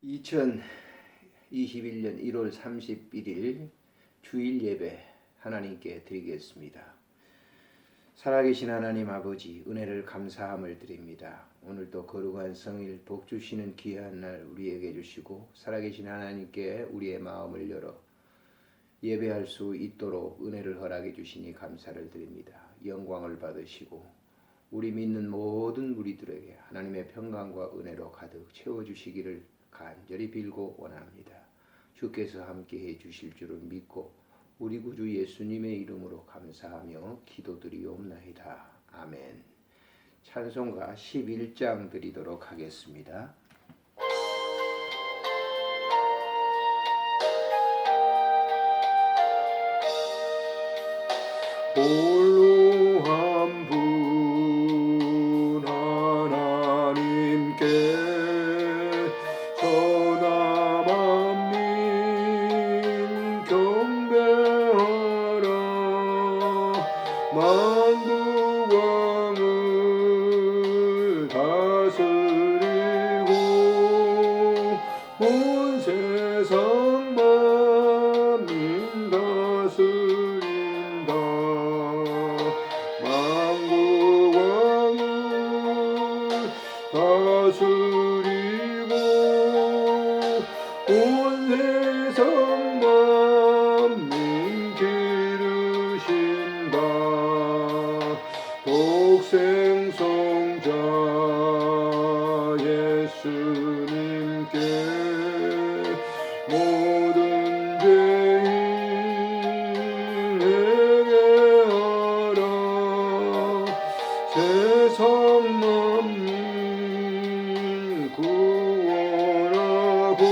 2021년 1월 31일 주일 예배 하나님께 드리겠습니다. 살아계신 하나님 아버지, 은혜를 감사함을 드립니다. 오늘도 거룩한 성일 복 주시는 귀한 날 우리에게 주시고, 살아계신 하나님께 우리의 마음을 열어 예배할 수 있도록 은혜를 허락해 주시니 감사를 드립니다. 영광을 받으시고 우리 믿는 모든 무리들에게 하나님의 평강과 은혜로 가득 채워주시기를 간절히 빌고 원합니다. 주께서 함께해 주실 줄을 믿고 우리 구주 예수님의 이름으로 감사하며 기도드리옵나이다. 아멘. 찬송가 11장 드리도록 하겠습니다. 홀로 한 분 하나님께 전하 만민 경배하라. 만국 왕을 다스리고 온 세상 만민 다스린다. 만국 왕을 다스리고 온 세상 만민 기르신다. 독생성자 예수님께 모든 죄인 회개하라. 세상 만민 구원하고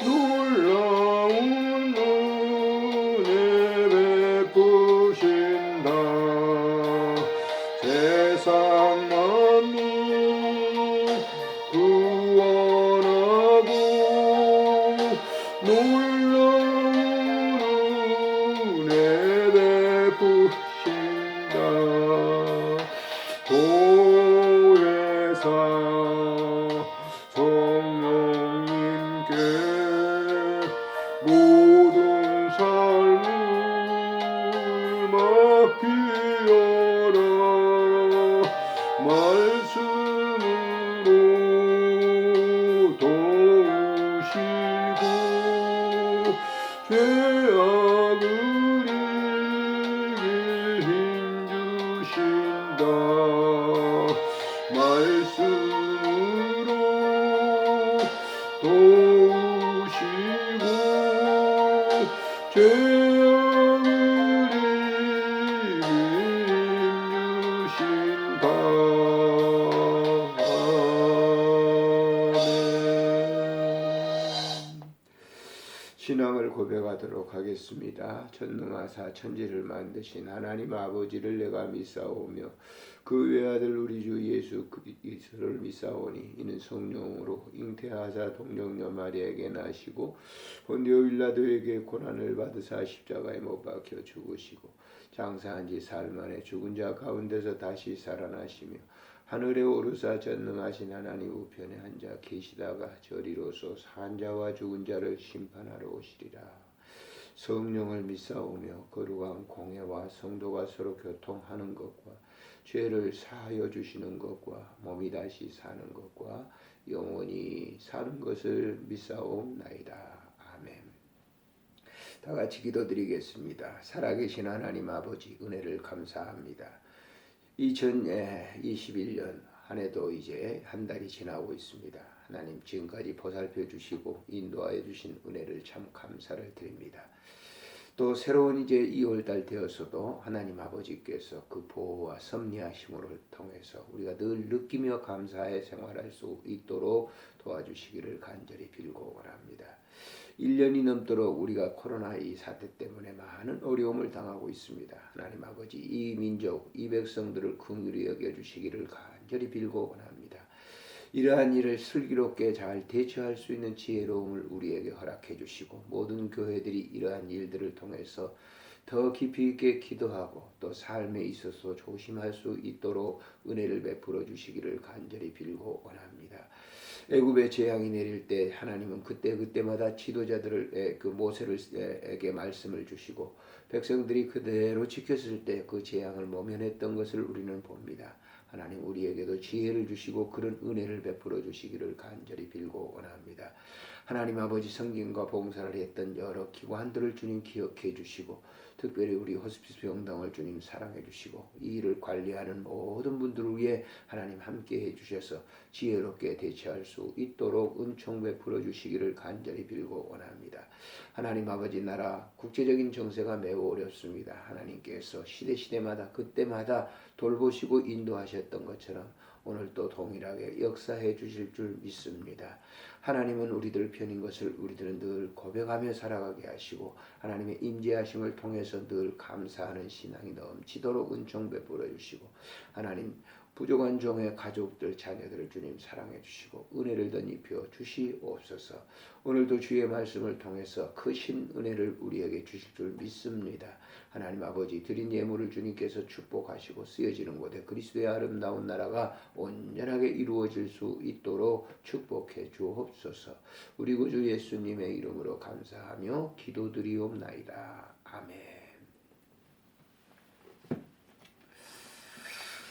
놀라운 은혜 베푸신다. 세상 만민 구원하고 놀라운 은혜 베푸신다. 보혜사 성령님께 모든 삶을 맡기어라. 말씀으로 도우시고 죄악을 이길 힘주신다. 말씀으로 도우시고 죄악을 이길 힘주신다. 신앙을 고백하도록 하겠습니다. 전능하사 천지를 만드신 하나님 아버지를 내가 믿사오며 그 외아들 우리 주 예수 그리스도를 믿사오니 이는 성령으로 잉태하사 동정녀 마리아에게 나시고 본디오 빌라도에게 고난을 받으사 십자가에 못 박혀 죽으시고 장사한 지 사흘 만에 죽은 자 가운데서 다시 살아나시며 하늘에 오르사 전능하신 하나님 우편에 앉아 계시다가 저리로서 산 자와 죽은 자를 심판하러 오시리라. 성령을 믿사오며 거룩한 공회와 성도가 서로 교통하는 것과 죄를 사하여 주시는 것과 몸이 다시 사는 것과 영원히 사는 것을 믿사옵나이다. 아멘. 다 같이 기도드리겠습니다. 살아계신 하나님 아버지, 은혜를 감사합니다. 2021년 한 해도 이제 한 달이 지나고 있습니다. 하나님 지금까지 보살펴 주시고 인도하여 주신 은혜를 참 감사를 드립니다. 또 새로운 이제 2월달 되어서도 하나님 아버지께서 그 보호와 섭리하심을 통해서 우리가 늘 느끼며 감사해 생활할 수 있도록 도와주시기를 간절히 빌고 원합니다. 1년이 넘도록 우리가 코로나 이 사태 때문에 많은 어려움을 당하고 있습니다. 하나님 아버지, 이 민족, 이 백성들을 긍휼히 여겨주시기를 간절히 빌고 원합니다. 이러한 일을 슬기롭게 잘 대처할 수 있는 지혜로움을 우리에게 허락해 주시고 모든 교회들이 이러한 일들을 통해서 더 깊이 있게 기도하고 또 삶에 있어서 조심할 수 있도록 은혜를 베풀어 주시기를 간절히 빌고 원합니다. 애굽의 재앙이 내릴 때 하나님은 그때마다 지도자들을 그 모세에게 말씀을 주시고 백성들이 그대로 지켰을 때 그 재앙을 모면했던 것을 우리는 봅니다. 하나님 우리에게도 지혜를 주시고 그런 은혜를 베풀어 주시기를 간절히 빌고 원합니다. 하나님 아버지 성김과 봉사를 했던 여러 기관들을 주님 기억해 주시고 특별히 우리 호스피스 병동을 주님 사랑해 주시고 이 일을 관리하는 모든 분들을 위해 하나님 함께해 주셔서 지혜롭게 대처할 수 있도록 은총 베풀어 주시기를 간절히 빌고 원합니다. 하나님 아버지 나라 국제적인 정세가 매우 어렵습니다. 하나님께서 시대마다 그때마다 돌보시고 인도하셨던 것처럼 오늘도 동일하게 역사해 주실 줄 믿습니다. 하나님은 우리들 편인 것을 우리들은 늘 고백하며 살아가게 하시고 하나님의 임재하심을 통해서 늘 감사하는 신앙이 넘치도록 은총 베풀어 주시고 하나님 부족한 종의 가족들 자녀들을 주님 사랑해 주시고 은혜를 덧입혀 주시옵소서. 오늘도 주의 말씀을 통해서 크신 은혜를 우리에게 주실 줄 믿습니다. 하나님 아버지 드린 예물을 주님께서 축복하시고 쓰여지는 곳에 그리스도의 아름다운 나라가 온전하게 이루어질 수 있도록 축복해 주옵소서. 우리 구주 예수님의 이름으로 감사하며 기도드리옵나이다. 아멘.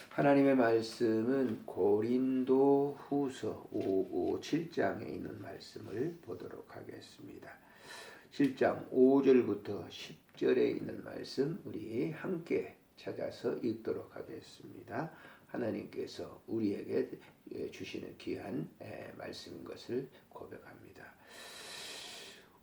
하나님의 말씀은 고린도 후서 7장에 있는 말씀을 보도록 하겠습니다. 7장 5절부터 10절에 있는 말씀 우리 함께 찾아서 읽도록 하겠습니다. 하나님께서 우리에게 주시는 귀한 말씀인 것을 고백합니다.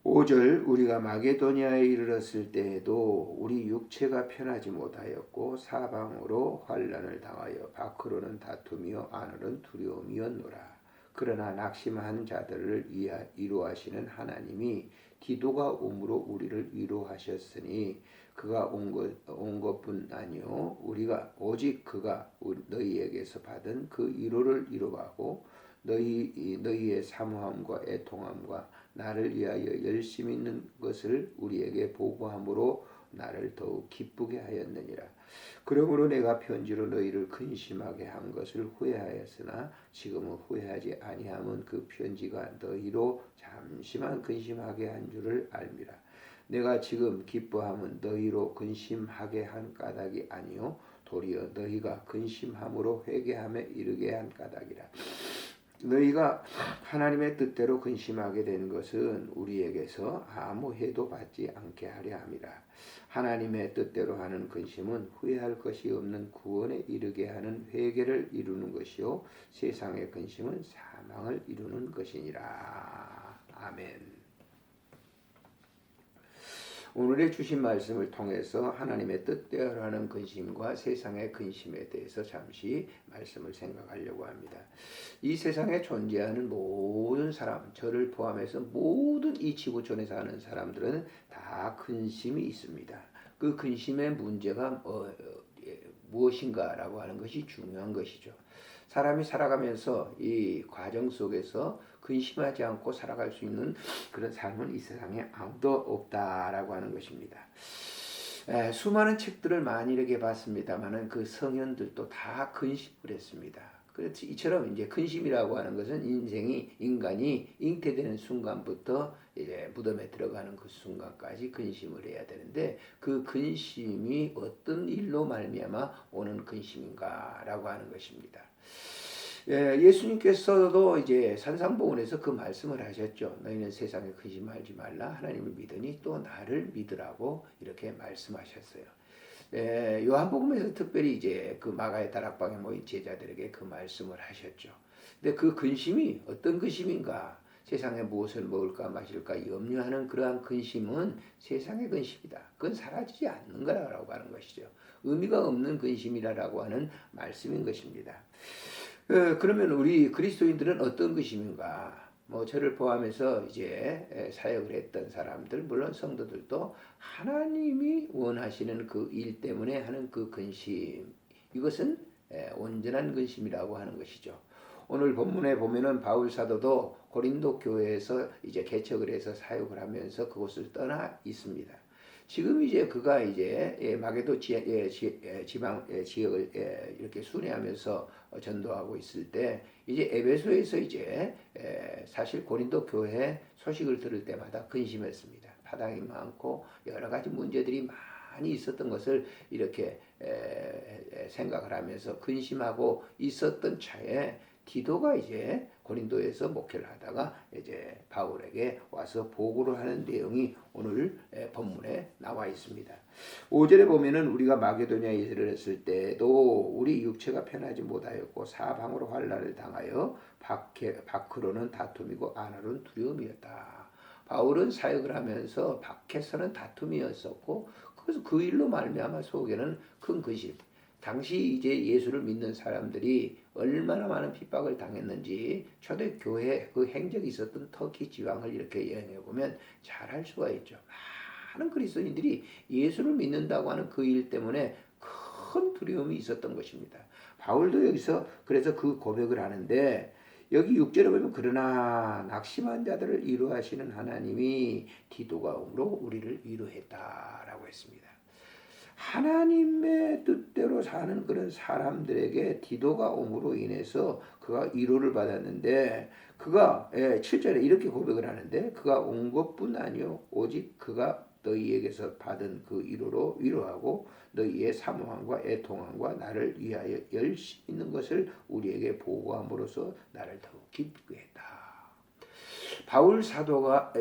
5절 우리가 마게도냐에 이르렀을 때에도 우리 육체가 편하지 못하였고 사방으로 환난을 당하여 밖으로는 다툼이요 안으로는 두려움이었노라. 그러나 낙심한 자들을 위로하시는 하나님이 디도가 옴으로 우리를 위로하셨으니 그가 온 것뿐 아니요 우리가 오직 그가 너희에게서 받은 그 위로를 위로하고 너희의 사모함과 애통함과 나를 위하여 열심히 있는 것을 우리에게 보고함으로 나를 더욱 기쁘게 하였느니라. 그러므로 내가 편지로 너희를 근심하게 한 것을 후회하였으나 지금은 후회하지 아니함은 그 편지가 너희로 잠시만 근심하게 한 줄을 알미라. 내가 지금 기뻐함은 너희로 근심하게 한 까닭이 아니요 도리어 너희가 근심함으로 회개함에 이르게 한 까닭이라. 너희가 하나님의 뜻대로 근심하게 된 것은 우리에게서 아무 해도 받지 않게 하려 함이라. 하나님의 뜻대로 하는 근심은 후회할 것이 없는 구원에 이르게 하는 회개를 이루는 것이요 세상의 근심은 사망을 이루는 것이니라. 아멘. 오늘의 주신 말씀을 통해서 하나님의 뜻대로 하는 근심과 세상의 근심에 대해서 잠시 말씀을 생각하려고 합니다. 이 세상에 존재하는 모든 사람, 저를 포함해서 모든 이 지구촌에 사는 사람들은 다 근심이 있습니다. 그 근심의 문제가 무엇인가라고 하는 것이 중요한 것이죠. 사람이 살아가면서 이 과정 속에서 근심하지 않고 살아갈 수 있는 그런 삶은 이 세상에 아무도 없다라고 하는 것입니다. 수많은 책들을 많이 이렇게 봤습니다만은 그 성현들도 다 근심을 했습니다. 그렇지 이처럼 이제 근심이라고 하는 것은 인간이 잉태되는 순간부터 이제 무덤에 들어가는 그 순간까지 근심을 해야 되는데 그 근심이 어떤 일로 말미암아 오는 근심인가라고 하는 것입니다. 예수님께서도 이제 산상보훈에서 그 말씀을 하셨죠. 너희는 세상에 근심하지 말라. 하나님을 믿으니 또 나를 믿으라고 이렇게 말씀하셨어요. 요한복음에서 특별히 이제 그 마가의 다락방에 모인 제자들에게 그 말씀을 하셨죠. 근데 그 근심이 어떤 근심인가? 세상에 무엇을 먹을까 마실까 염려하는 그러한 근심은 세상의 근심이다. 그건 사라지지 않는 거라고 하는 것이죠. 의미가 없는 근심이라고 하는 말씀인 것입니다. 그러면 우리 그리스도인들은 어떤 것임인가? 저를 포함해서 이제 사역을 했던 사람들, 물론 성도들도 하나님이 원하시는 그 일 때문에 하는 그 근심, 이것은 온전한 근심이라고 하는 것이죠. 오늘 본문에 보면은 바울 사도도 고린도 교회에서 이제 개척을 해서 사역을 하면서 그곳을 떠나 있습니다. 지금 이제 그가 이제 마게도 지방 지역을 이렇게 순회하면서 전도하고 있을 때 이제 에베소에서 이제 사실 고린도 교회 소식을 들을 때마다 근심했습니다. 파당이 많고 여러 가지 문제들이 많이 있었던 것을 이렇게 생각을 하면서 근심하고 있었던 차에 디도가 이제 고린도에서 목회를 하다가 이제 바울에게 와서 보고를 하는 내용이 오늘 본문에 나와 있습니다. 5절에 보면은 우리가 마게도냐에 이르렀을 때도 우리 육체가 편하지 못하였고 사방으로 환난을 당하여 밖으로는 다툼이고 안으로는 두려움이었다. 바울은 사역을 하면서 밖에서는 다툼이었었고 그래서 그 일로 말미암아 속에는 큰 근심. 당시 이제 예수를 믿는 사람들이 얼마나 많은 핍박을 당했는지 초대교회 그 행적이 있었던 터키 지방을 이렇게 여행해 보면 잘 알 수가 있죠. 많은 그리스도인들이 예수를 믿는다고 하는 그 일 때문에 큰 두려움이 있었던 것입니다. 바울도 여기서 그래서 그 고백을 하는데 여기 6절에 보면 그러나 낙심한 자들을 위로하시는 하나님이 디도가 옴으로 우리를 위로했다라고 했습니다. 하나님의 뜻대로 사는 그런 사람들에게 디도가 옴으로 인해서 그가 위로를 받았는데 그가 7절에 이렇게 고백을 하는데 그가 온 것뿐 아니요 오직 그가 너희에게서 받은 그 위로로 위로하고 너희의 사모함과 애통함과 나를 위하여 열심 있는 것을 우리에게 보고함으로써 나를 더욱 기쁘게 했다. 바울 사도가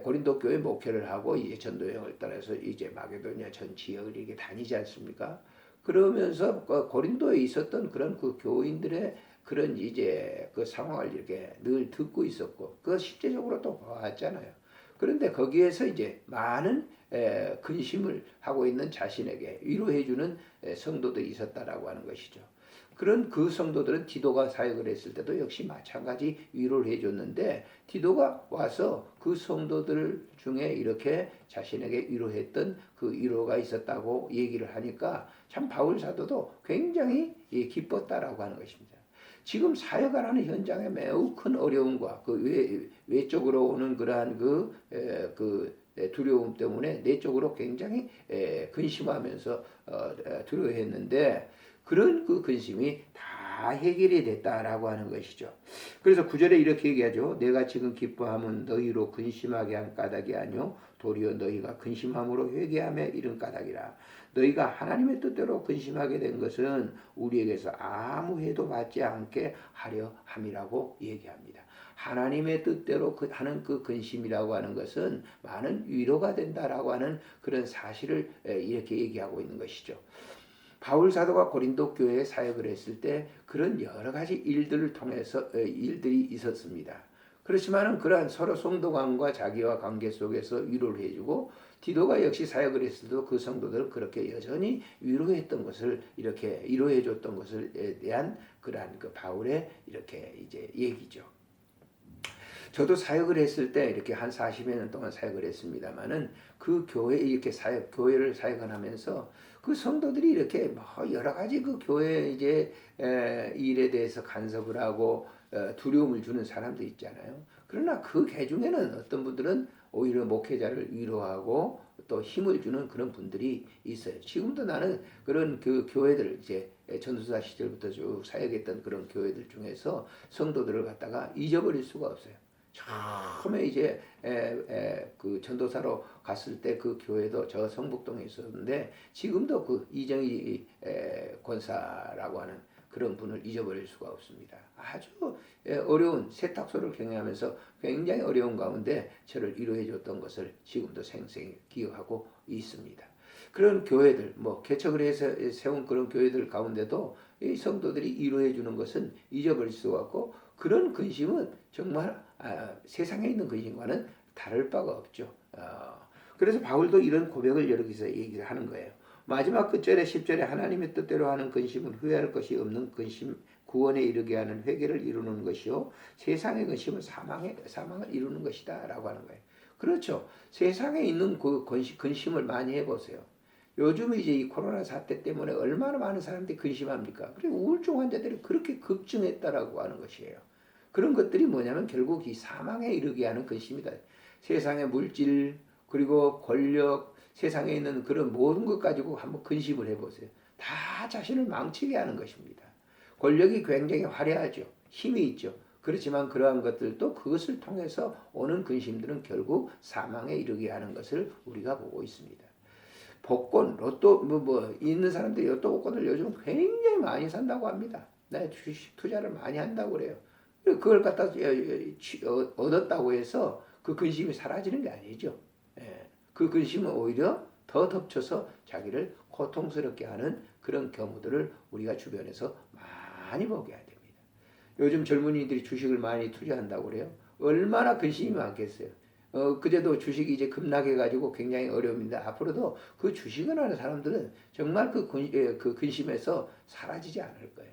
고린도 교회 목회를 하고 이제 전도 여행을 따라서 이제 마게도냐 전 지역을 이렇게 다니지 않습니까? 그러면서 고린도에 있었던 그런 그 교인들의 그런 이제 그 상황을 이렇게 늘 듣고 있었고 그 실제적으로 또 봤잖아요. 그런데 거기에서 이제 많은 근심을 하고 있는 자신에게 위로해주는 성도들이 있었다라고 하는 것이죠. 그런 그 성도들은 디도가 사역을 했을 때도 역시 마찬가지 위로를 해줬는데 디도가 와서 그 성도들 중에 이렇게 자신에게 위로했던 그 위로가 있었다고 얘기를 하니까 참 바울 사도도 굉장히 기뻤다라고 하는 것입니다. 지금 사역을 하는 현장에 매우 큰 어려움과 그 외적으로 오는 그러한 그 두려움 때문에 내적으로 굉장히 근심하면서 두려워했는데 그런 그 근심이 다 해결이 됐다라고 하는 것이죠. 그래서 9절에 이렇게 얘기하죠. 내가 지금 기뻐함은 너희로 근심하게 한 까닭이 아니요 도리어 너희가 근심함으로 회개하며 이른 까닭이라. 너희가 하나님의 뜻대로 근심하게 된 것은 우리에게서 아무 해도 받지 않게 하려 함이라고 얘기합니다. 하나님의 뜻대로 하는 그 근심이라고 하는 것은 많은 위로가 된다라고 하는 그런 사실을 이렇게 얘기하고 있는 것이죠. 바울 사도가 고린도 교회에 사역을 했을 때 그런 여러 가지 일들을 통해서 일들이 있었습니다. 그렇지만은 그러한 서로 성도 간과 자기와 관계 속에서 위로를 해주고 디도가 역시 사역을 했을 때도 그 성도들을 그렇게 여전히 위로했던 것을 이렇게 위로해줬던 것을 대한 그러한 그 바울의 이렇게 이제 얘기죠. 저도 사역을 했을 때 이렇게 한 40여 년 동안 사역을 했습니다만은 그 교회 이렇게 교회를 사역을 하면서 그 성도들이 이렇게 뭐 여러 가지 그 교회 이제 일에 대해서 간섭을 하고 두려움을 주는 사람도 있잖아요. 그러나 그 계중에는 어떤 분들은 오히려 목회자를 위로하고 또 힘을 주는 그런 분들이 있어요. 지금도 나는 그런 그 교회들 이제 전도사 시절부터 쭉 사역했던 그런 교회들 중에서 성도들을 갖다가 잊어버릴 수가 없어요. 처음에 이제 그 전도사로 갔을 때 그 교회도 저 성북동에 있었는데 지금도 그 이정희 권사라고 하는 그런 분을 잊어버릴 수가 없습니다. 아주 어려운 세탁소를 경영하면서 굉장히 어려운 가운데 저를 위로해 줬던 것을 지금도 생생히 기억하고 있습니다. 그런 교회들, 뭐 개척을 해서 세운 그런 교회들 가운데도 이 성도들이 위로해 주는 것은 잊어버릴 수가 없고 그런 근심은 정말 세상에 있는 근심과는 다를 바가 없죠. 그래서 바울도 이런 고백을 여기서 얘기를 하는 거예요. 마지막 끝절에 10절에 하나님의 뜻대로 하는 근심은 후회할 것이 없는 근심, 구원에 이르게 하는 회개를 이루는 것이요 세상의 근심은 사망을 이루는 것이다 라고 하는 거예요. 그렇죠. 세상에 있는 그 근심을 많이 해보세요. 요즘 이제 이 코로나 사태 때문에 얼마나 많은 사람들이 근심합니까? 그리고 우울증 환자들이 그렇게 급증했다라고 하는 것이에요. 그런 것들이 뭐냐면 결국 이 사망에 이르게 하는 근심이다. 세상의 물질, 그리고 권력, 세상에 있는 그런 모든 것 가지고 한번 근심을 해보세요. 다 자신을 망치게 하는 것입니다. 권력이 굉장히 화려하죠. 힘이 있죠. 그렇지만 그러한 것들도 그것을 통해서 오는 근심들은 결국 사망에 이르게 하는 것을 우리가 보고 있습니다. 복권, 로또 있는 사람들이 로또 복권을 요즘 굉장히 많이 산다고 합니다. 주식 투자를 많이 한다고 그래요. 그걸 갖다 얻었다고 해서 그 근심이 사라지는 게 아니죠. 그 근심은 오히려 더 덮쳐서 자기를 고통스럽게 하는 그런 경우들을 우리가 주변에서 많이 보게 됩니다. 요즘 젊은이들이 주식을 많이 투자한다고 그래요. 얼마나 근심이 많겠어요. 그제도 주식이 이제 급락해가지고 굉장히 어려움인데 앞으로도 그 주식을 하는 사람들은 정말 그 근심에서 사라지지 않을 거예요.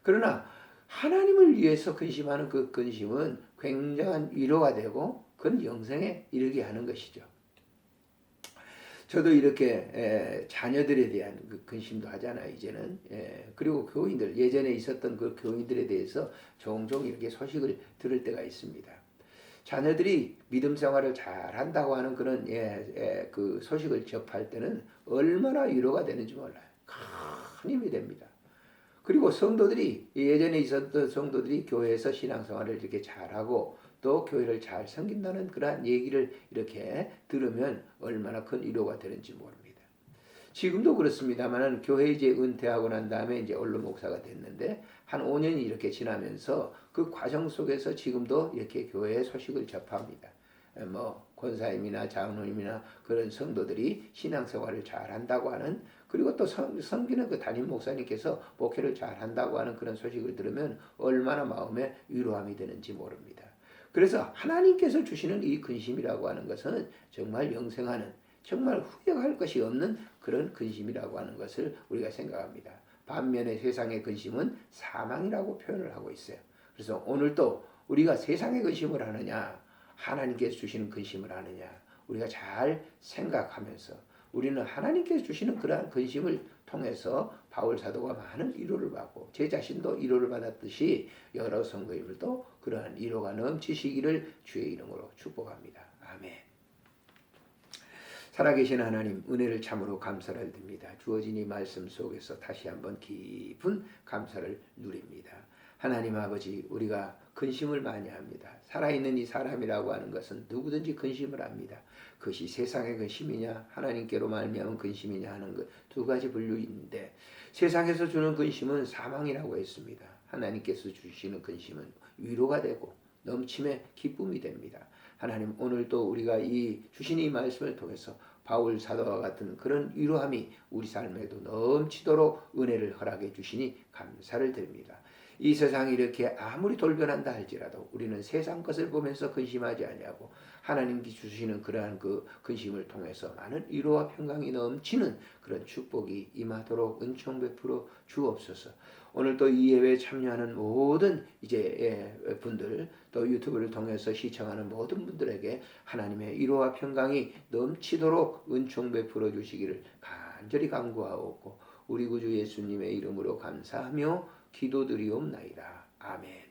그러나 하나님을 위해서 근심하는 그 근심은 굉장한 위로가 되고 그건 영생에 이르게 하는 것이죠. 저도 이렇게 자녀들에 대한 그 근심도 하잖아요, 이제는. 그리고 교인들, 예전에 있었던 그 교인들에 대해서 종종 이렇게 소식을 들을 때가 있습니다. 자녀들이 믿음 생활을 잘 한다고 하는 그런 그 소식을 접할 때는 얼마나 위로가 되는지 몰라요. 큰 힘이 됩니다. 그리고 성도들이, 예전에 있었던 성도들이 교회에서 신앙생활을 이렇게 잘하고 또 교회를 잘 섬긴다는 그러한 얘기를 이렇게 들으면 얼마나 큰 위로가 되는지 모릅니다. 지금도 그렇습니다만 교회 이제 은퇴하고 난 다음에 이제 언론 목사가 됐는데 한 5년이 이렇게 지나면서 그 과정 속에서 지금도 이렇게 교회의 소식을 접합니다. 권사님이나 장로님이나 그런 성도들이 신앙생활을 잘 한다고 하는, 그리고 또 섬기는 그 담임 목사님께서 목회를 잘 한다고 하는 그런 소식을 들으면 얼마나 마음에 위로함이 되는지 모릅니다. 그래서 하나님께서 주시는 이 근심이라고 하는 것은 정말 영생하는, 정말 후회할 것이 없는 그런 근심이라고 하는 것을 우리가 생각합니다. 반면에 세상의 근심은 사망이라고 표현을 하고 있어요. 그래서 오늘도 우리가 세상의 근심을 하느냐, 하나님께서 주시는 근심을 하느냐, 우리가 잘 생각하면서 우리는 하나님께서 주시는 그러한 근심을 통해서 바울 사도가 많은 위로를 받고 제 자신도 위로를 받았듯이 여러 성도님들도 그러한 위로가 넘치시기를 주의 이름으로 축복합니다. 아멘. 살아계신 하나님, 은혜를 참으로 감사를 드립니다. 주어진 이 말씀 속에서 다시 한번 깊은 감사를 누립니다. 하나님 아버지, 우리가 근심을 많이 합니다. 살아있는 이 사람이라고 하는 것은 누구든지 근심을 합니다. 그것이 세상의 근심이냐 하나님께로 말미암은 근심이냐 하는 것 두 가지 분류인데, 세상에서 주는 근심은 사망이라고 했습니다. 하나님께서 주시는 근심은 위로가 되고 넘침의 기쁨이 됩니다. 하나님, 오늘도 우리가 이 주신 이 말씀을 통해서 바울 사도와 같은 그런 위로함이 우리 삶에도 넘치도록 은혜를 허락해 주시니 감사를 드립니다. 이 세상이 이렇게 아무리 돌변한다 할지라도 우리는 세상 것을 보면서 근심하지 아니하고 하나님께 주시는 그러한 그 근심을 통해서 많은 위로와 평강이 넘치는 그런 축복이 임하도록 은총 베풀어 주옵소서. 오늘 또 이 예배에 참여하는 모든 이제 분들, 또 유튜브를 통해서 시청하는 모든 분들에게 하나님의 위로와 평강이 넘치도록 은총 베풀어 주시기를 간절히 간구하옵고 우리 구주 예수님의 이름으로 감사하며 기도드리옵나이다. 아멘.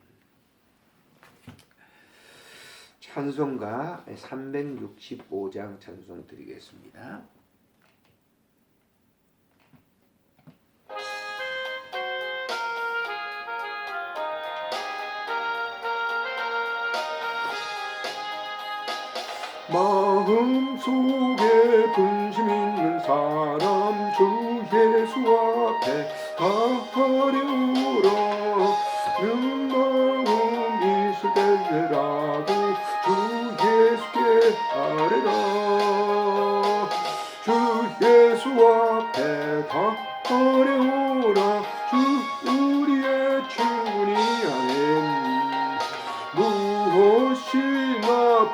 찬송가 365장 찬송 드리겠습니다. 마음속에 근심 있는 사람 주 예수 앞에 가려우라. 마음 있을 때라도 주 예수께 아뢰라. 주 예수 앞에 가려우라. 주 우리의 충분히 아멘. 무엇이나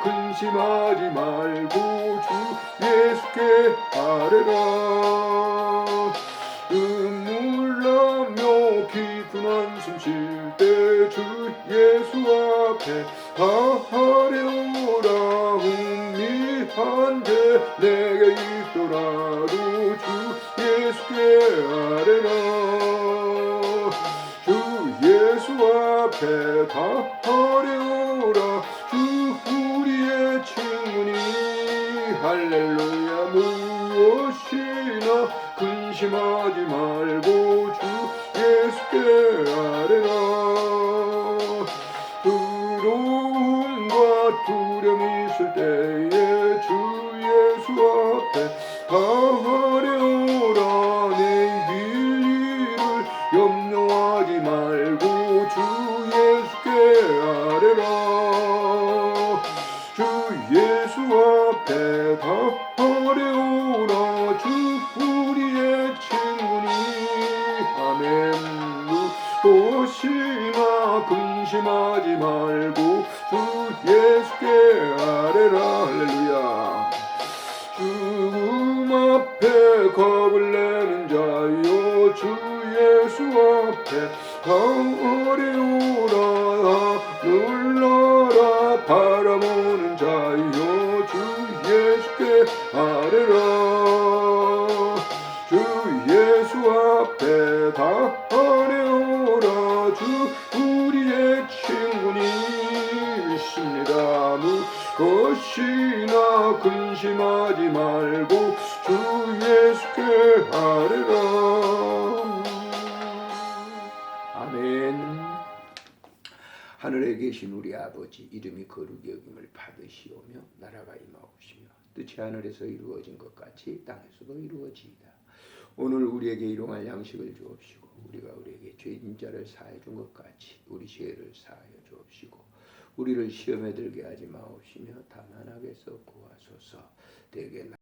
근심하지 말고 주 예수께 아뢰라. 눈물나며 깊은 한숨 쉴 때 주 예수 앞에 아뢰오라. 흥미한 죄 내게 있더라도 주 예수께 아뢰라. 주 예수 앞에 아뢰오라. 주 우리의 충분히 할렐루야. 근심하지 말고 주 예수께 아뢰라. 두려움과 두려움이 있을 때에 주 예수 앞에 다 아뢰오라. 내 일을 염려하지 말고 주 예수께 아뢰라. 주 예수 앞에 다 아뢰오라. 주 우리의 친구니. 아멘. 무엇이나 근심하지 말고 주 예수께 아뢰라. 할렐루야. 죽음 앞에 겁을 내는 자여 주 예수 앞에 다 아뢰오라. 놀라라 바라보는 자여 주 예수께 아뢰라. 주 예수 앞에 다 아뢰오라. 주 우리의 친구니 믿습니다. 무엇이나 근심하지 말고 주 예수께 아뢰라. 아멘. 하늘에 계신 우리 아버지, 이름이 거룩히 여김을 받으시오며 나라가 임하옵시며 뜻이 하늘에서 이루어진 것 같이 땅에서도 이루어지이다. 오늘 우리에게 일용할 양식을 주옵시고 우리가 우리에게 죄진 자를 사하여 준 것 같이 우리 죄를 사하여 주옵시고 우리를 시험에 들게 하지 마옵시며 다만 악에서 구하소서. 대개